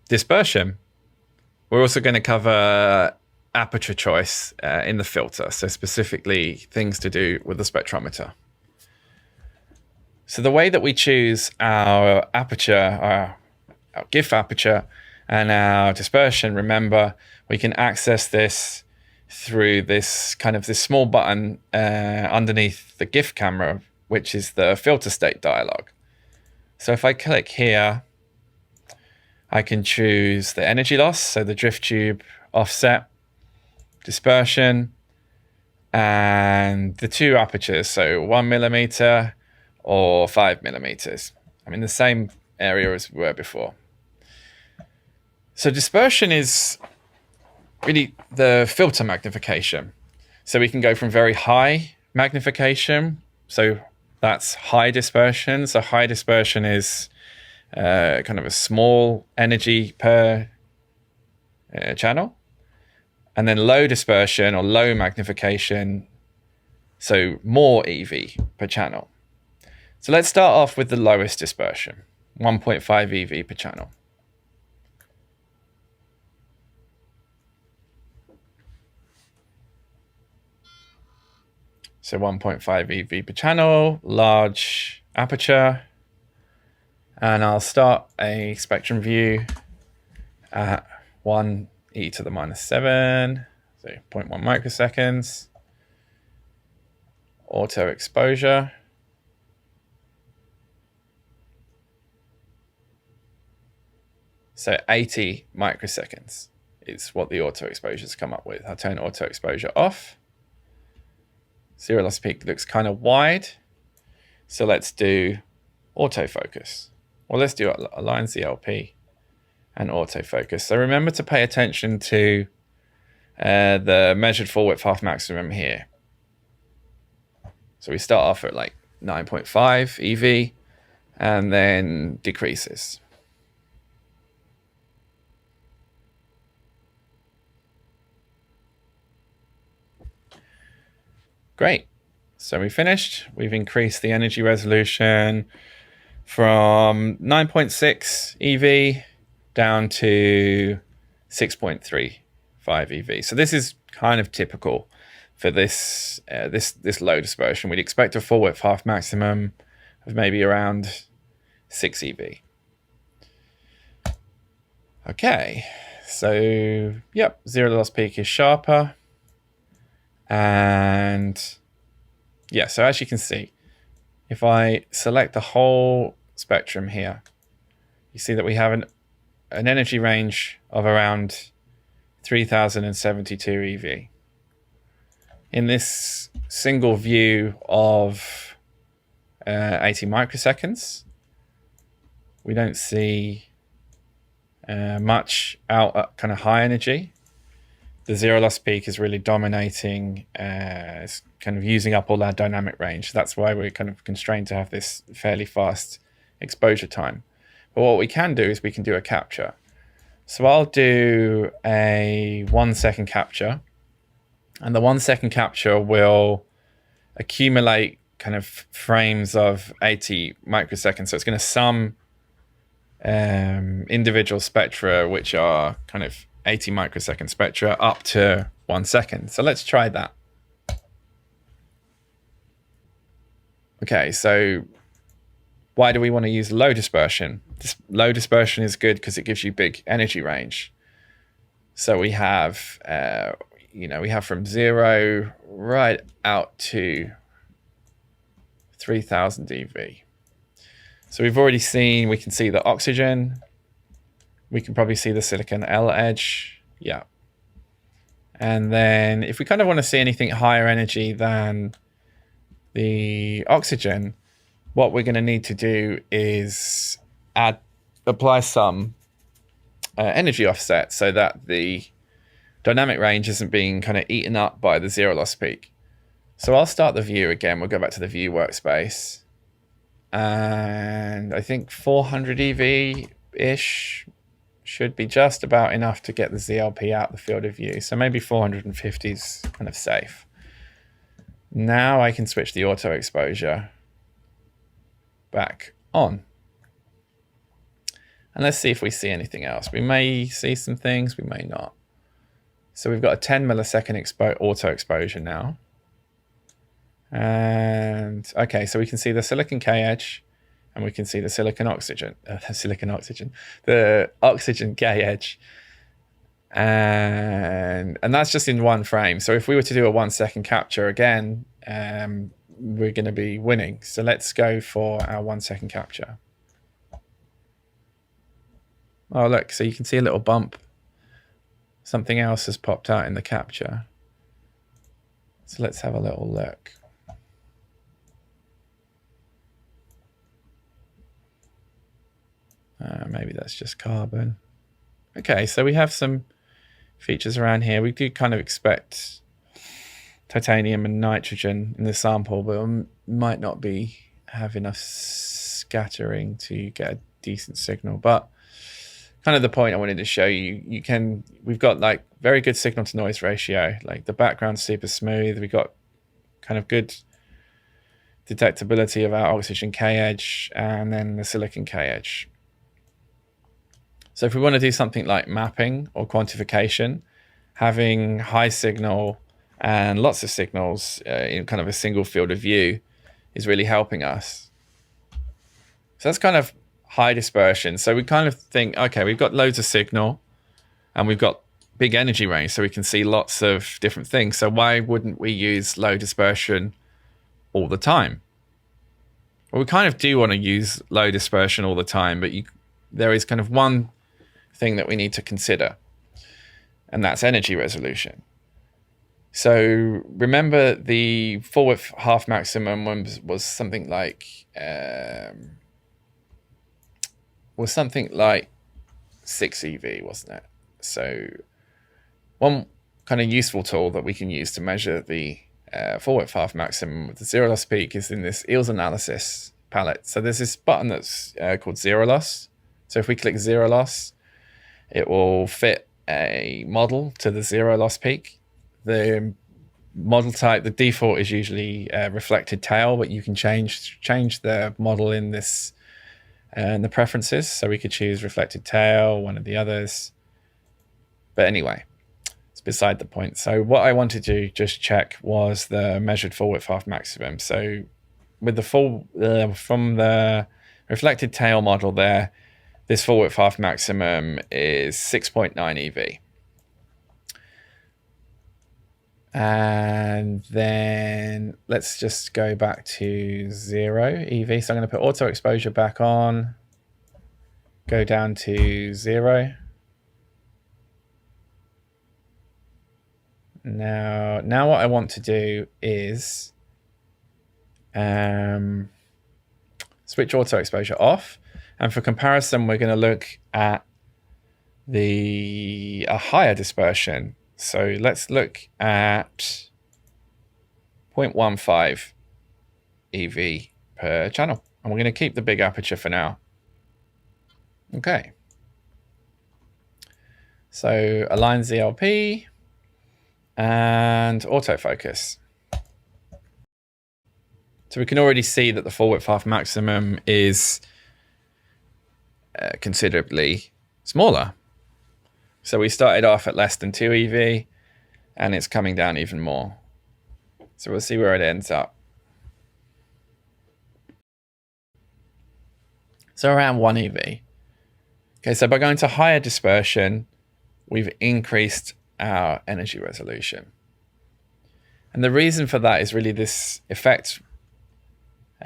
dispersion. We're also going to cover aperture choice in the filter, so specifically things to do with the spectrometer. So the way that we choose our aperture, our GIF aperture, and our dispersion, remember, we can access this through this small button underneath the GIF camera, which is the filter state dialog. So if I click here, I can choose the energy loss, so the drift tube offset, dispersion, and the two apertures, so 1mm or 5mm. I'm in the same area as we were before. So dispersion is really the filter magnification. So we can go from very high magnification, so that's high dispersion. So high dispersion is kind of a small energy per channel. And then low dispersion or low magnification, so more EV per channel. So let's start off with the lowest dispersion, 1.5 EV per channel. So 1.5 EV per channel, large aperture. And I'll start a spectrum view at 1 e to the minus 7, so 0.1 microseconds. Auto exposure. So 80 microseconds is what the auto exposures come up with. I'll turn auto exposure off. Zero loss peak looks kind of wide. So let's do autofocus. Well, let's do align ZLP and autofocus. So remember to pay attention to the measured full width half maximum here. So we start off at like 9.5 EV and then decreases. Great. So we finished. We've increased the energy resolution from 9.6 EV down to 6.35 EV. So this is kind of typical for this this low dispersion. We'd expect a full width half maximum of maybe around 6 EV. Okay, so yep, zero loss peak is sharper. And yeah, so as you can see, if I select the whole spectrum here, you see that we have an energy range of around 3072 EV. In this single view of 80 microseconds, we don't see much out at kind of high energy. The zero loss peak is really dominating, it's kind of using up all our dynamic range. That's why we're kind of constrained to have this fairly fast exposure time. But what we can do is we can do a capture. So I'll do a 1 second capture, and the 1 second capture will accumulate kind of frames of 80 microseconds. So it's going to sum individual spectra, which are kind of 80 microsecond spectra, up to 1 second. So let's try that. Okay, so why do we want to use low dispersion? Low dispersion is good because it gives you big energy range. So we have, we have from 0 right out to 3000 EV. So we've already seen, we can see the oxygen. We can probably see the silicon L edge. Yeah. And then if we kind of want to see anything higher energy than the oxygen, what we're going to need to do is apply some energy offset so that the dynamic range isn't being kind of eaten up by the zero loss peak. So I'll start the view again. We'll go back to the view workspace. And I think 400 EV-ish should be just about enough to get the ZLP out the field of view. So maybe 450 is kind of safe. Now I can switch the auto exposure back on. And let's see if we see anything else. We may see some things, we may not. So we've got a 10 millisecond auto exposure now. And okay, so we can see the silicon K edge, and we can see the the oxygen K edge. And that's just in one frame. So if we were to do a 1 second capture again, we're going to be winning. So let's go for our 1 second capture. Oh, look, so you can see a little bump. Something else has popped out in the capture. So let's have a little look. Maybe that's just carbon. Okay, so we have some features around here. We do kind of expect titanium and nitrogen in the sample, but we might not have enough scattering to get a decent signal. But kind of the point I wanted to show you, we've got like very good signal to noise ratio, like the background's super smooth. We've got kind of good detectability of our oxygen K edge and then the silicon K edge. So if we want to do something like mapping or quantification, having high signal and lots of signals in kind of a single field of view is really helping us. So that's kind of high dispersion. So we kind of think, okay, we've got loads of signal and we've got big energy range, so we can see lots of different things. So why wouldn't we use low dispersion all the time? Well, we kind of do want to use low dispersion all the time, but there is kind of one thing that we need to consider, and that's energy resolution. So remember the full width half maximum was something like 6 EV, wasn't it? So one kind of useful tool that we can use to measure the full width half maximum with the zero loss peak is in this EELS analysis palette. So there's this button that's called zero loss. So if we click zero loss, it will fit a model to the zero loss peak. The model type, the default is usually reflected tail, but you can change the model in this in the preferences. So we could choose reflected tail, one of the others. But anyway, it's beside the point. So what I wanted to just check was the measured full width half maximum. So with the from the reflected tail model there, this full width half maximum is 6.9 EV. And then let's just go back to 0 EV. So I'm going to put auto exposure back on, go down to 0. Now what I want to do is switch auto exposure off. And for comparison, we're going to look at a higher dispersion. So let's look at 0.15 EV per channel. And we're going to keep the big aperture for now. Okay. So align ZLP and autofocus. So we can already see that the full width half maximum is considerably smaller. So we started off at less than 2 EV and it's coming down even more. So we'll see where it ends up. So around 1 EV. Okay, so by going to higher dispersion, we've increased our energy resolution. And the reason for that is really this effect,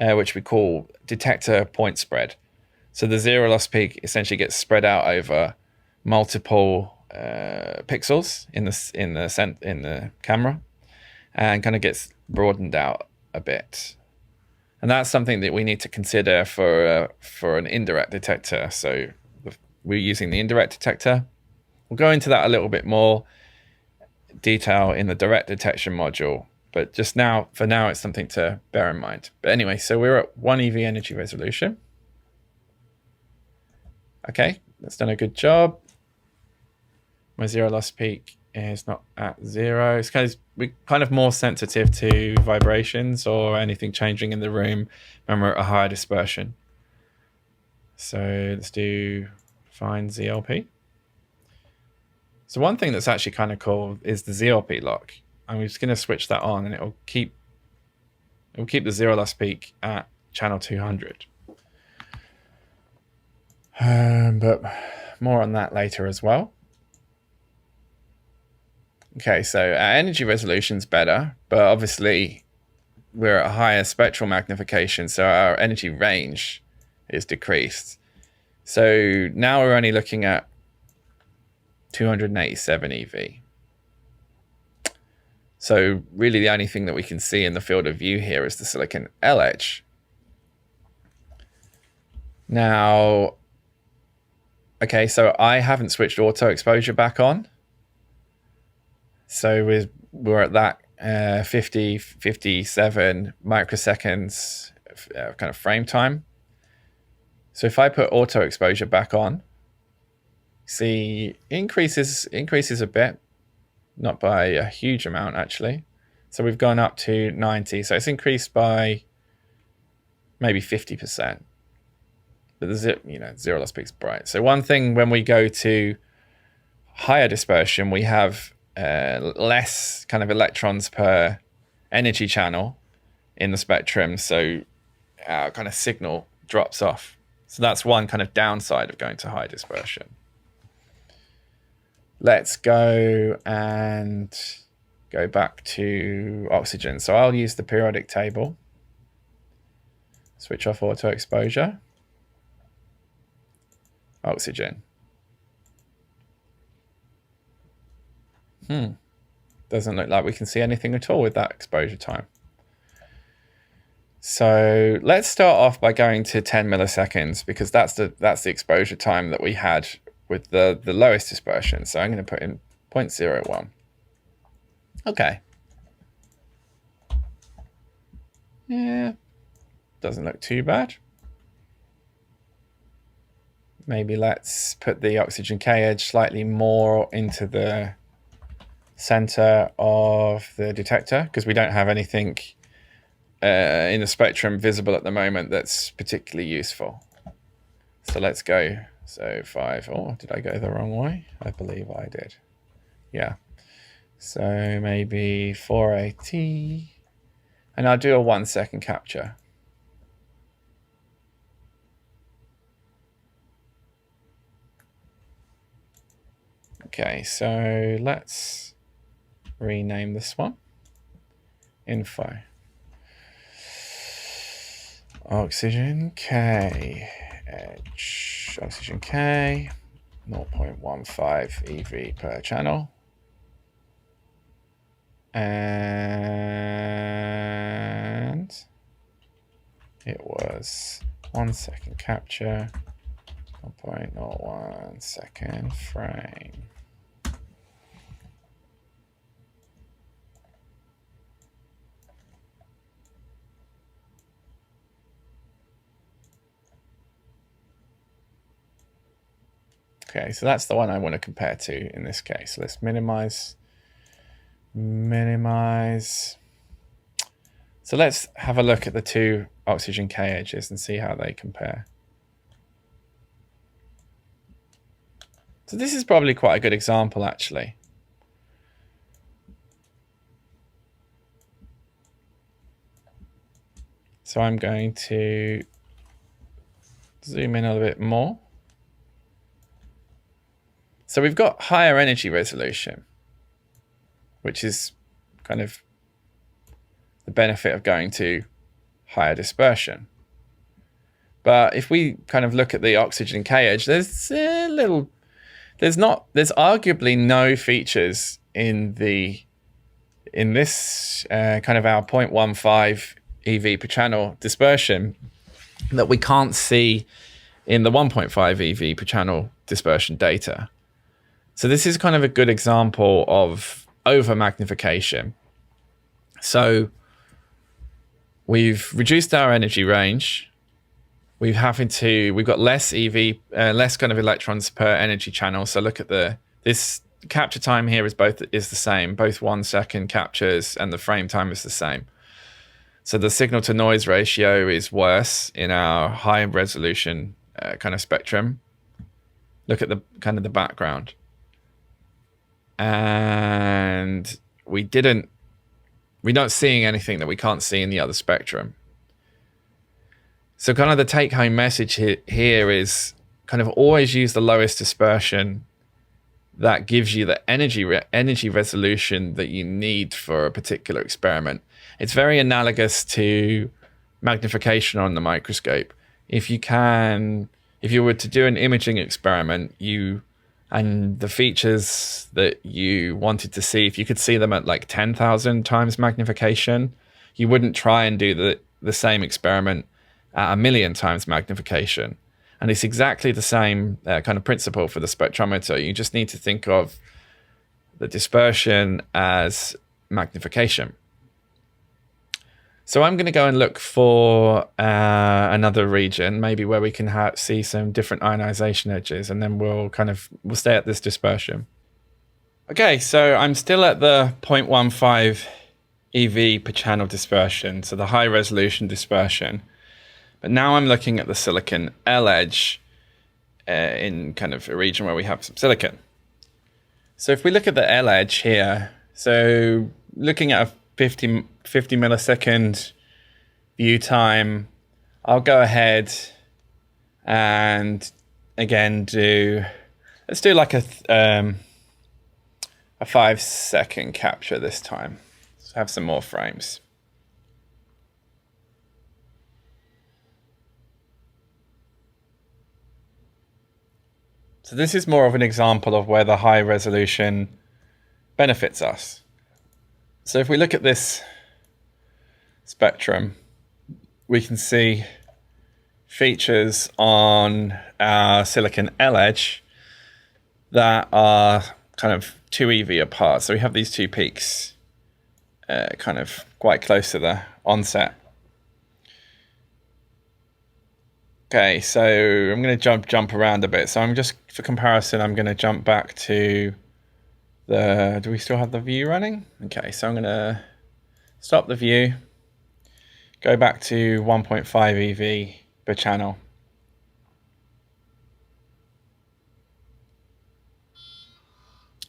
which we call detector point spread. So the zero loss peak essentially gets spread out over multiple pixels in the camera, and kind of gets broadened out a bit. And that's something that we need to consider for an indirect detector. So we're using the indirect detector. We'll go into that a little bit more detail in the direct detection module, but just now, for now, it's something to bear in mind. But anyway, so we're at 1 EV energy resolution. Okay, that's done a good job. My zero loss peak is not at 0. It's we're kind of more sensitive to vibrations or anything changing in the room when we're at a higher dispersion. So let's do find ZLP. So one thing that's actually kind of cool is the ZLP lock. I'm just going to switch that on, and it will keep the zero loss peak at channel 200. But more on that later as well. Okay, so our energy resolution's better, but obviously we're at a higher spectral magnification, so our energy range is decreased. So now we're only looking at 287 EV. So really the only thing that we can see in the field of view here is the silicon L edge. Now, okay, so I haven't switched auto exposure back on. So we're at that 57 microseconds kind of frame time. So if I put auto exposure back on, see increases a bit, not by a huge amount actually. So we've gone up to 90. So it's increased by maybe 50%. But the zero loss peak's bright. So one thing when we go to higher dispersion, we have less kind of electrons per energy channel in the spectrum. So our kind of signal drops off. So that's one kind of downside of going to high dispersion. Let's go and go back to oxygen. So I'll use the periodic table. Switch off auto exposure. Oxygen. Doesn't look like we can see anything at all with that exposure time. So let's start off by going to 10 milliseconds because that's the exposure time that we had with the lowest dispersion. So I'm going to put in 0.01. Okay. Yeah, doesn't look too bad. Maybe let's put the oxygen K edge slightly more into the center of the detector because we don't have anything in the spectrum visible at the moment that's particularly useful. So let's go. So 5. Oh, did I go the wrong way? I believe I did. Yeah. So maybe 480. And I'll do a 1 second capture. Okay, so let's rename this one. Info. Oxygen K edge. Oxygen K 0.15 EV per channel. And it was 1 second capture, 1.01 second frame. Okay, so that's the one I want to compare to in this case. Let's minimize. So let's have a look at the two oxygen K edges and see how they compare. So this is probably quite a good example, actually. So I'm going to zoom in a little bit more. So we've got higher energy resolution, which is kind of the benefit of going to higher dispersion. But if we kind of look at the oxygen K edge, there's arguably no features in this kind of our 0.15 EV per channel dispersion that we can't see in the 1.5 EV per channel dispersion data. So this is kind of a good example of over magnification. So we've reduced our energy range. We've got less less kind of electrons per energy channel. So look at this capture time here is the same, both 1 second captures, and the frame time is the same. So the signal to noise ratio is worse in our high resolution kind of spectrum. look at the kind of the background. And we're not seeing anything that we can't see in the other spectrum. So kind of the take-home message here is kind of always use the lowest dispersion that gives you the energy resolution that you need for a particular experiment. It's very analogous to magnification on the microscope. If you were to do an imaging experiment, and the features that you wanted to see, if you could see them at like 10,000 times magnification, you wouldn't try and do the same experiment at 1,000,000 times magnification. And it's exactly the same kind of principle for the spectrometer. You just need to think of the dispersion as magnification. So I'm going to go and look for another region, maybe where we can see some different ionization edges, and then we'll stay at this dispersion. Okay, so I'm still at the 0.15 EV per channel dispersion, so the high resolution dispersion. But now I'm looking at the silicon L edge in kind of a region where we have some silicon. So if we look at the L edge here, so looking at a 50 millisecond view time, I'll go ahead and again let's do like a 5-second capture this time. Let's have some more frames. So this is more of an example of where the high resolution benefits us. So if we look at this spectrum, we can see features on our silicon L edge that are kind of 2 EV apart. So we have these two peaks kind of quite close to the onset. Okay, so I'm going to jump around a bit. So I'm just, for comparison, I'm going to jump back to do we still have the view running? Okay, so I'm going to stop the view, go back to 1.5 EV per channel.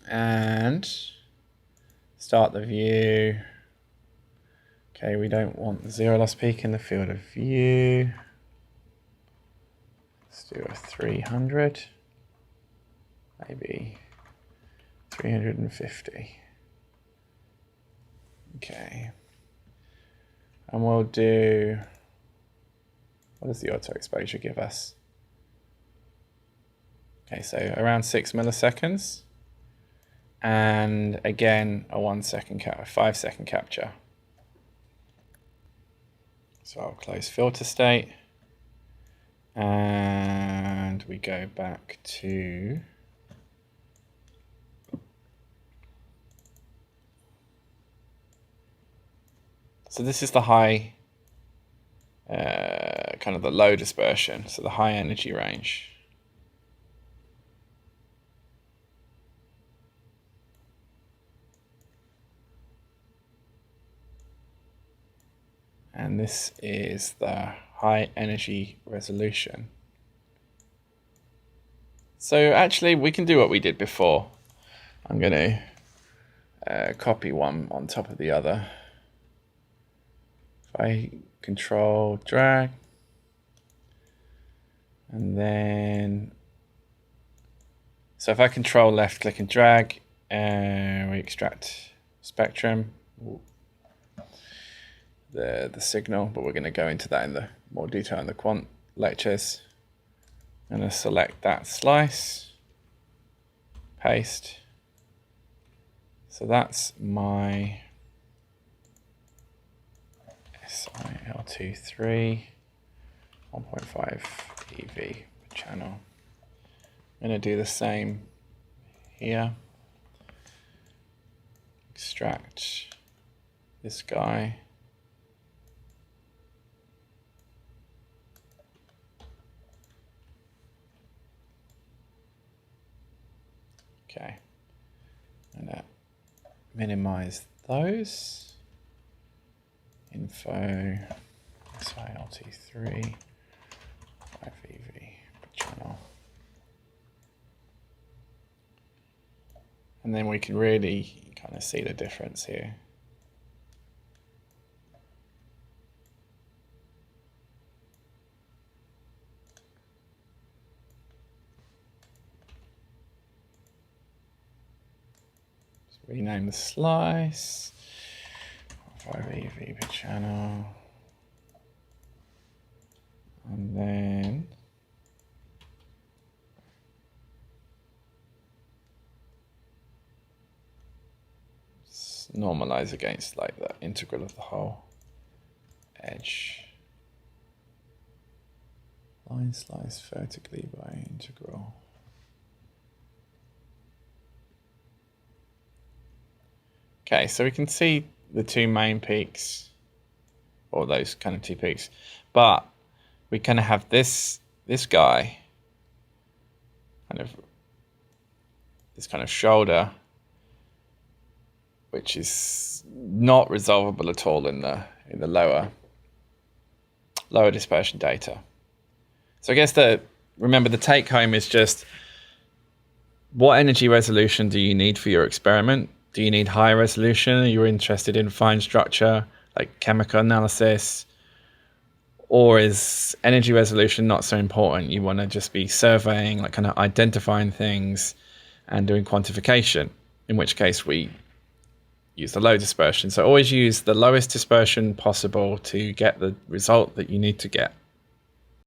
And start the view. Okay, we don't want the zero loss peak in the field of view. Let's do a 300, maybe 350. Okay. And we'll do, what does the auto exposure give us? Okay, so around 6 milliseconds. And again, a 5-second capture. So I'll close filter state. And we go back to so this is the high, kind of the low dispersion, so the high energy range. And this is the high energy resolution. So actually we can do what we did before. I'm going to copy one on top of the other. If I control drag, and then, so if I control left click and drag, we extract spectrum, the signal, but we're going to go into that in the more detail in the quant lectures. I'm going to select that slice, paste. So that's my SIL23 1.5 EV per channel. I'm going to do the same here. Extract this guy. Okay, I'm going to minimize those. Info, SILT3, 5 EV per channel. And then we can really kind of see the difference here. Just rename the slice. 5 EV per channel. And then normalize against like the integral of the whole edge. Line slice vertically by integral. Okay, so we can see the two main peaks, or those kind of two peaks, but we kind of have this guy, this kind of shoulder, which is not resolvable at all in the lower dispersion data. So I guess remember the take home is just, what energy resolution do you need for your experiment? Do you need high resolution? Are you interested in fine structure, like chemical analysis? Or is energy resolution not so important? You want to just be surveying, like kind of identifying things and doing quantification, in which case we use the low dispersion. So always use the lowest dispersion possible to get the result that you need to get.